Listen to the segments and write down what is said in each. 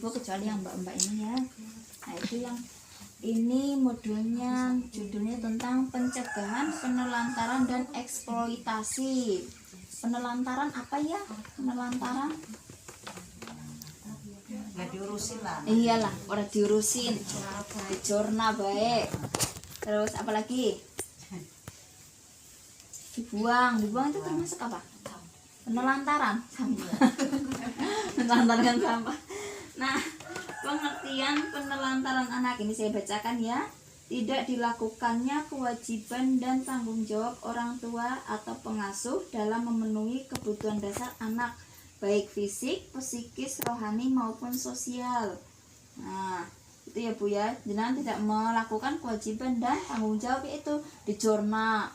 Ibu, kecuali yang mbak-mbak ini ya. Nah itu yang ini modulnya, judulnya tentang pencegahan penelantaran dan eksploitasi. Penelantaran apa ya? Penelantaran nggak diurusin lah. iyalah, orang diurusin, dicorna baik. Terus apalagi? Dibuang itu termasuk apa? Penelantaran sampah. Penelantaran sampah. Nah, pengertian penelantaran anak ini saya bacakan ya. Tidak dilakukannya kewajiban dan tanggung jawab orang tua atau pengasuh dalam memenuhi kebutuhan dasar anak, baik fisik, psikis, rohani maupun sosial. Nah, itu ya Bu ya. Jenengan tidak melakukan kewajiban dan tanggung jawab, yaitu dijorna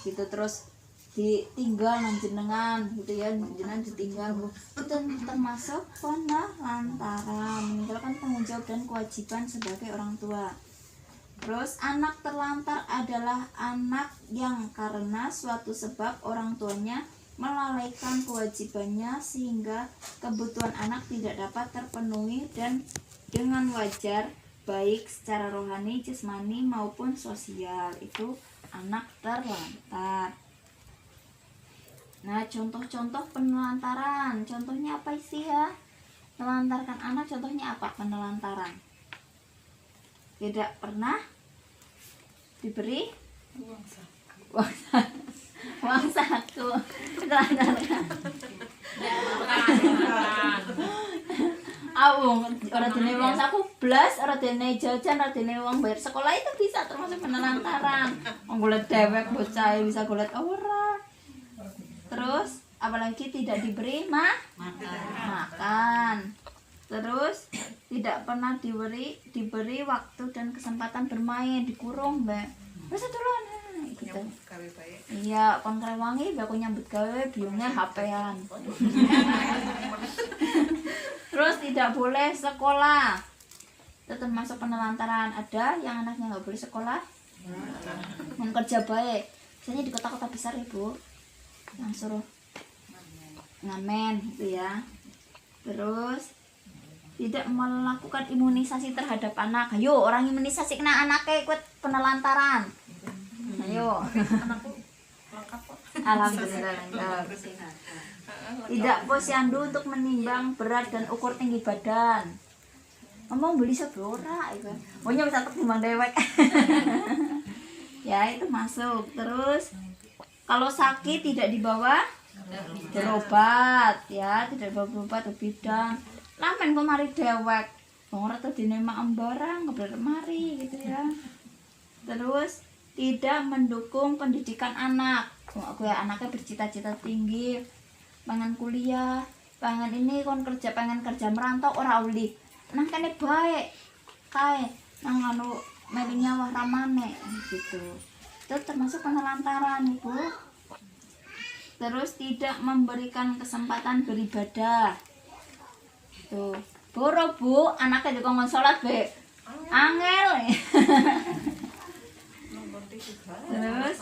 gitu, terus ditinggal nang jenengan gitu ya, jenengan ditinggal Bu. Itu termasuk penelantaran, meninggalkan tanggung jawab dan kewajiban sebagai orang tua. Terus anak terlantar adalah anak yang karena suatu sebab orang tuanya melalaikan kewajibannya sehingga kebutuhan anak tidak dapat terpenuhi dan dengan wajar, baik secara rohani, jasmani maupun sosial. Itu anak terlantar. Nah, contoh-contoh penelantaran, contohnya apa sih ya? Menelantarkan anak, contohnya apa penelantaran? Tidak pernah diberi uang saku. Penelantarkan. Orang dene uang saku blas, orang dene jajan, orang dene uang bayar sekolah, itu bisa termasuk penelantaran. Golek dewek bocah bisa golek ora. Terus apalagi tidak diberi makan. Terus tidak pernah diberi waktu dan kesempatan bermain, dikurung, Mbak. Wis duluan gitu. Iya, kon krewangi aku nyambut gawe biungnya HP-an. Terus tidak boleh sekolah. Itu termasuk penelantaran. Ada yang anaknya nggak boleh sekolah, yang kerja baik. Misalnya di kota-kota besar ya Bu, yang suruh ngamen gitu ya. Terus tidak melakukan imunisasi terhadap anak. Ayo, orang imunisasi kena anaknya ikut penelantaran. Ayo. Alhamdulillah. Tidak posyandu untuk menimbang berat dan ukur tinggi badan. Ngomong beli seblora itu. Pokoknya bisa timbang dewek. Ya, itu masuk. Terus kalau sakit tidak dibawa berobat ya, tidak dibawa berobat ke bidang. Lamen kok mari dewek. Wong ora dene mak barang kebelet mari gitu ya. Terus tidak mendukung pendidikan anak. Aku ya anaknya bercita-cita tinggi, pengen kuliah, pengen ini kon kerja, pengen kerja merantau ora uli. Nang kene baik kae nang anu melinya wah ramane gitu. Itu termasuk penelantaran, Ibu. Terus tidak memberikan kesempatan beribadah. Tuh, boro Bu, anaknya dikongkon sholat be, angel. Terus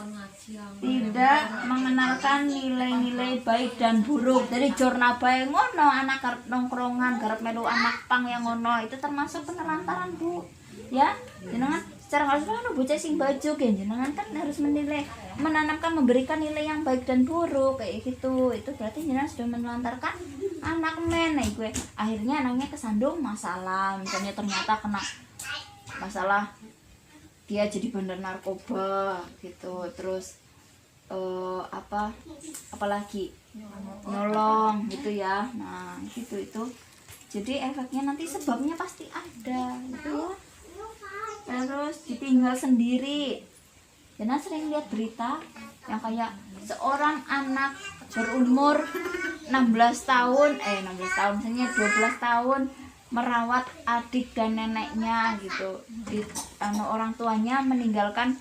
tidak mengenalkan nilai-nilai baik dan buruk. Jadi jorna bae ngono, anak garap nongkrongan, garap melu anak pang yang ngono, itu termasuk penelantaran Bu. Ya, jenengan secara halus kan bocah sing baju kan, jenengan kan harus menilai, menanamkan, memberikan nilai yang baik dan buruk kayak gitu. Itu berarti jenengan sudah menelantarkan anak men. Nah, gue akhirnya anaknya kesandung masalah, misalnya ternyata kena masalah dia jadi bandar narkoba gitu. Terus apalagi nolong gitu ya. Nah gitu, itu jadi efeknya nanti sebabnya pasti ada gitu ya. Terus ditinggal sendiri. Karena sering lihat berita yang kayak seorang anak berumur 16 tahun misalnya 12 tahun merawat adik dan neneknya gitu. Orang tuanya meninggalkan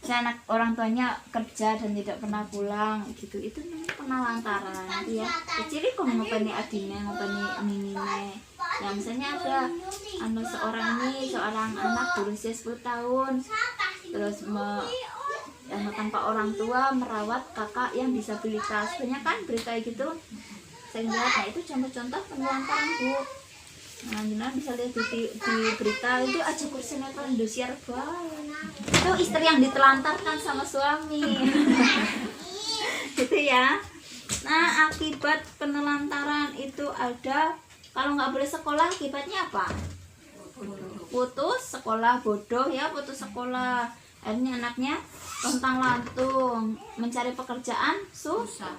anak, orang tuanya kerja dan tidak pernah pulang gitu. Itu namanya penelantaran gitu ya. Jadi kok ngopeni adine, ngopeni ninine. Ya misalnya ada seorang anak berusia 10 tahun terus tanpa orang tua merawat kakak yang disabilitas. Banyak kan berita gitu saya lihat. Nah itu contoh-contoh penelantaran Bu. Nah, Juna bisa lihat di berita itu aja sinetron Indosiar banget. Itu istri yang ditelantarkan sama suami. Gitu ya. Nah, akibat penelantaran itu ada, kalau nggak boleh sekolah akibatnya apa? Putus sekolah, bodoh ya, putus sekolah. Akhirnya anaknya lontang-lantung, mencari pekerjaan susah.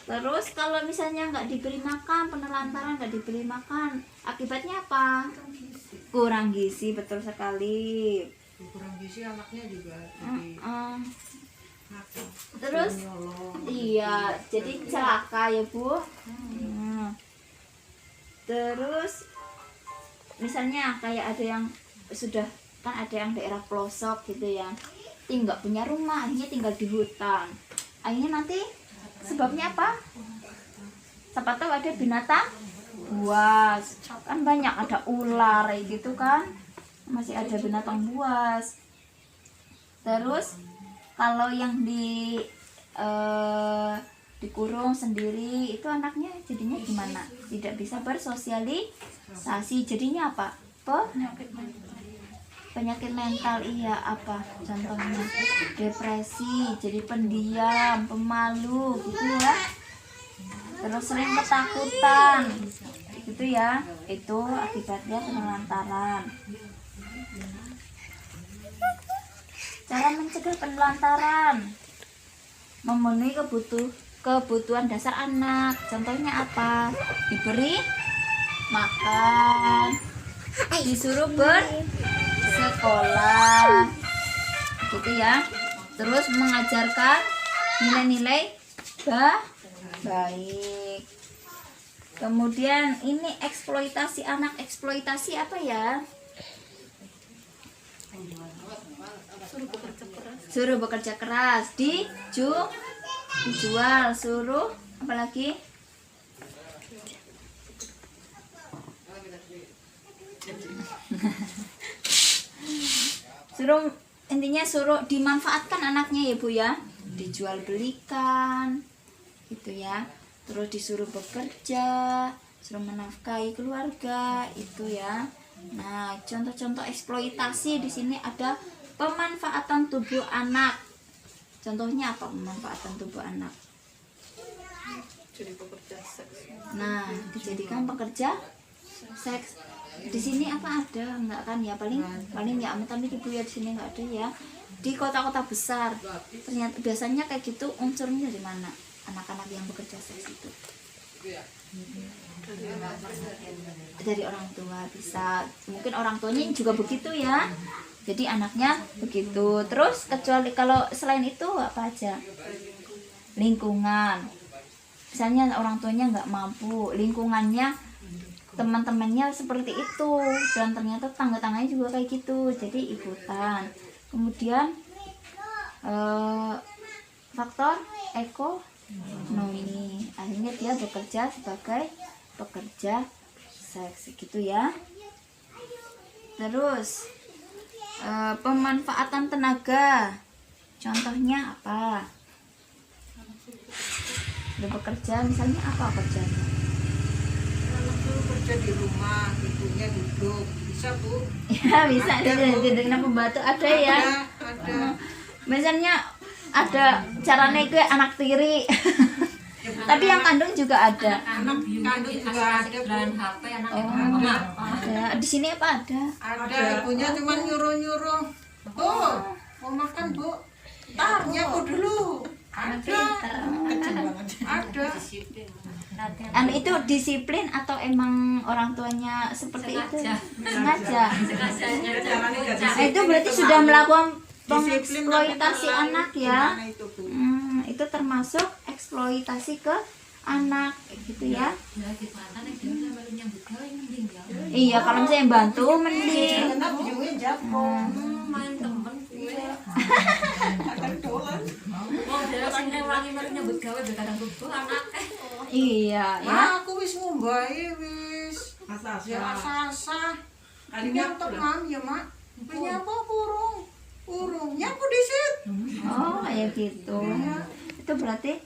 Terus kalau misalnya nggak diberi makan, penelantaran nggak diberi makan, akibatnya apa? Kurang gizi, betul sekali. Kurang gizi anaknya juga jadi nakal. Terus iya, jadi celaka ya Bu. Terus misalnya kayak ada yang sudah, kan ada yang daerah pelosok gitu ya, nggak punya rumah, akhirnya tinggal di hutan. Akhirnya nanti sebabnya apa? Siapa tahu ada binatang buas, kan banyak, ada ular gitu kan, masih ada binatang buas. Terus kalau yang dikurung sendiri itu anaknya jadinya gimana? Tidak bisa bersosialisasi, jadinya apa? Penyakit mental, iya, apa contohnya? Depresi, jadi pendiam, pemalu gitu ya. Terus sering ketakutan gitu ya. Itu akibatnya penelantaran. Cara mencegah penelantaran: memenuhi kebutuhan dasar anak. Contohnya apa? Diberi makan, disuruh bersekolah gitu ya. Terus mengajarkan nilai-nilai baik. Kemudian ini eksploitasi anak. Eksploitasi apa ya? Suruh bekerja keras, dijual, suruh apalagi? Suruh, intinya suruh dimanfaatkan anaknya ya Bu ya, dijual belikan gitu ya. Terus disuruh bekerja, suruh menafkahi keluarga itu ya. Nah, contoh-contoh eksploitasi di sini ada pemanfaatan tubuh anak. Contohnya apa pemanfaatan tubuh anak? Jadi pekerja seks. Nah, dijadikan pekerja seks. Di sini apa ada? Enggak kan ya, paling ya tapi Ibu ya di sini enggak ada ya. Di kota-kota besar ternyata biasanya kayak gitu. Unsurnya dari mana? Anak-anak yang bekerja seks itu dari orang tua, bisa mungkin orang tuanya juga begitu ya, jadi anaknya begitu. Terus kecuali kalau selain itu apa aja? Lingkungan, misalnya orang tuanya nggak mampu, lingkungannya teman-temannya seperti itu, dan ternyata tangga-tangganya juga kayak gitu, jadi ikutan. Kemudian faktor ekonomi, akhirnya dia bekerja sebagai pekerja seks gitu ya. Terus pemanfaatan tenaga, contohnya apa? Dia bekerja, misalnya apa kerjanya? Anak tuh kerja di rumah, ibunya duduk, bisa Bu? Ya bisa, dengan pembantu ada ya. Ada. Misalnya ada caranya gue anak tiri. Tapi yang kandung juga ada. Anak kandung juga ada Bu. Ada. Di sini apa ada? Ada, ibunya cuma nyuruh-nyuruh. Bu, mau makan Bu? Tarnya Bu dulu. Ada. Ada. Anu itu disiplin atau emang orang tuanya seperti itu? Sengaja. Nah, itu berarti sudah melakukan pengeksploitasi anak ya. Itu termasuk eksploitasi ke anak gitu ya. Iya, kalau misalnya yang bantu mending. Iya ya. Aku wis ngumbai wis. Ya asa-asa. Yang teman ya Mak. Nyapa kurung. Kurung. Nyapu disit. Oh ya gitu. Itu berarti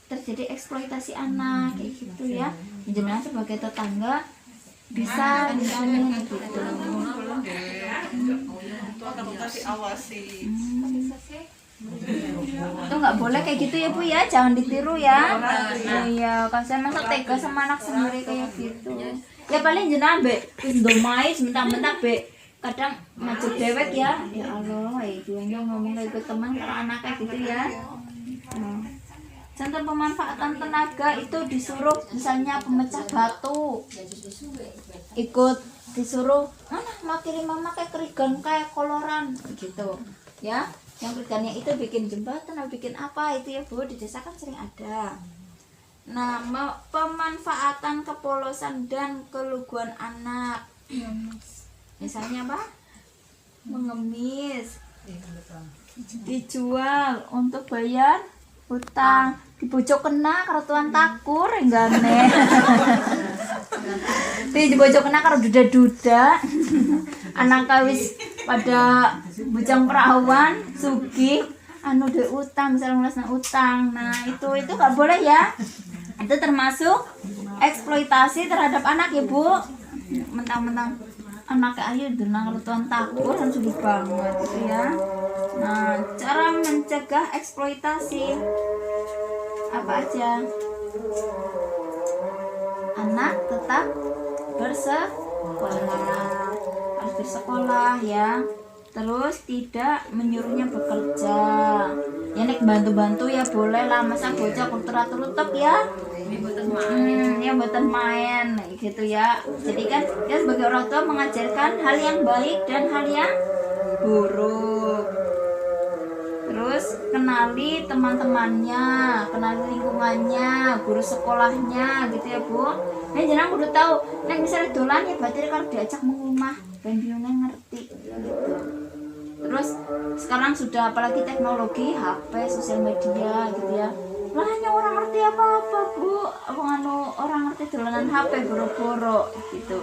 terjadi eksploitasi anak kayak gitu ya. jenengan sebagai tetangga bisa misalnya gitu. Itu nggak boleh kayak gitu ya Bu ya, jangan ditiru ya. Iya, kasihan masa tega sama anak sendiri kayak gitu. Ya paling jenengan be wis ndomai sebentar-bentar be kadang maju dewek ya. Ya Allah, itu yang ngomong ke teman kalau anaknya gitu ya. Nah, contoh pemanfaatan tenaga itu disuruh misalnya pemecah batu, ikut disuruh mana mau kirim mama kayak kerigan kayak koloran gitu ya, yang kerigannya itu bikin jembatan atau bikin apa itu ya Bu, di desa kan sering ada. Nah, pemanfaatan kepolosan dan keluguan anak, misalnya apa, mengemis, dijual untuk bayar utang, dibojok kena karo tuan takur enggane. Dibojok kena karo duda-duda. Anak kawis pada bujang perawan sugih anu de utang, misalnya ngulasna utang. Nah, itu enggak boleh ya. Itu termasuk eksploitasi terhadap anak ya Bu. Mentang-mentang anak ayu denang karo tuan takur kan sugih banget gitu ya. Nah, cara mencegah eksploitasi apa aja? Anak tetap harus bersekolah ya. Terus tidak menyuruhnya bekerja. Ya nek bantu-bantu ya boleh lah, masa bocah teratur-tutup ya. Ya mboten main gitu ya. Jadi kan ya sebagai orang tua mengajarkan hal yang baik dan hal yang buruk. Terus kenali teman-temannya, kenali lingkungannya, guru sekolahnya gitu ya Bu. Nah jangan udah tahu, nek misalnya dolan ya berarti kalau diajak mengumah, ben biyune ngerti gitu. Terus sekarang sudah apalagi teknologi, HP, sosial media gitu ya. Lah hanya orang ngerti apa-apa Bu, orang ngerti dolanan HP boro-boro gitu.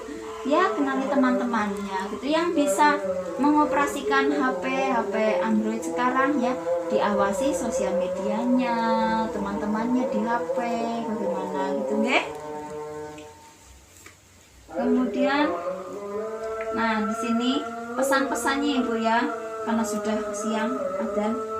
Ya kenali teman-temannya gitu yang bisa mengoperasikan HP Android sekarang ya, diawasi sosial medianya teman-temannya di HP bagaimana gitu nggih. Kemudian nah di sini pesan-pesannya Ibu ya, karena sudah siang adzan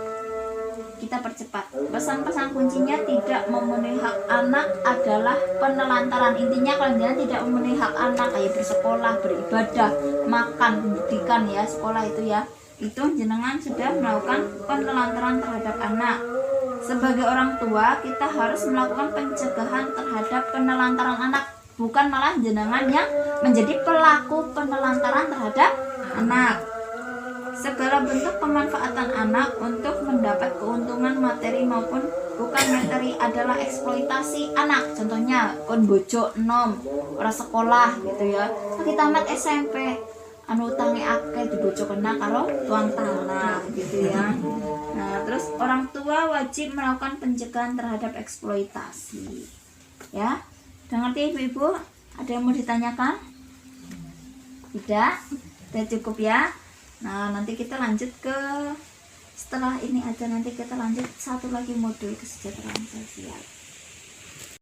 kita percepat. Pesan-pesan kuncinya tidak memenuhi hak anak adalah penelantaran. Intinya kalian tidak memenuhi hak anak kayak bersekolah, beribadah, makan, pendidikan ya, sekolah itu ya. Itu jenengan sudah melakukan penelantaran terhadap anak. Sebagai orang tua, kita harus melakukan pencegahan terhadap penelantaran anak, bukan malah jenengan yang menjadi pelaku penelantaran terhadap anak. Segala bentuk pemanfaatan anak untuk mendapat keuntungan materi maupun bukan materi adalah eksploitasi anak. Contohnya kon bojo enom ora sekolah gitu ya, lagi tamat SMP anu utange akeh dibojo kena karo tuang tanah gitu ya. Nah terus orang tua wajib melakukan pencegahan terhadap eksploitasi ya. Udah ngerti Ibu-ibu? Ada yang mau ditanyakan? Tidak? Udah cukup ya. Nah nanti kita lanjut ke setelah ini aja, nanti kita lanjut satu lagi modul kesejahteraan sosial.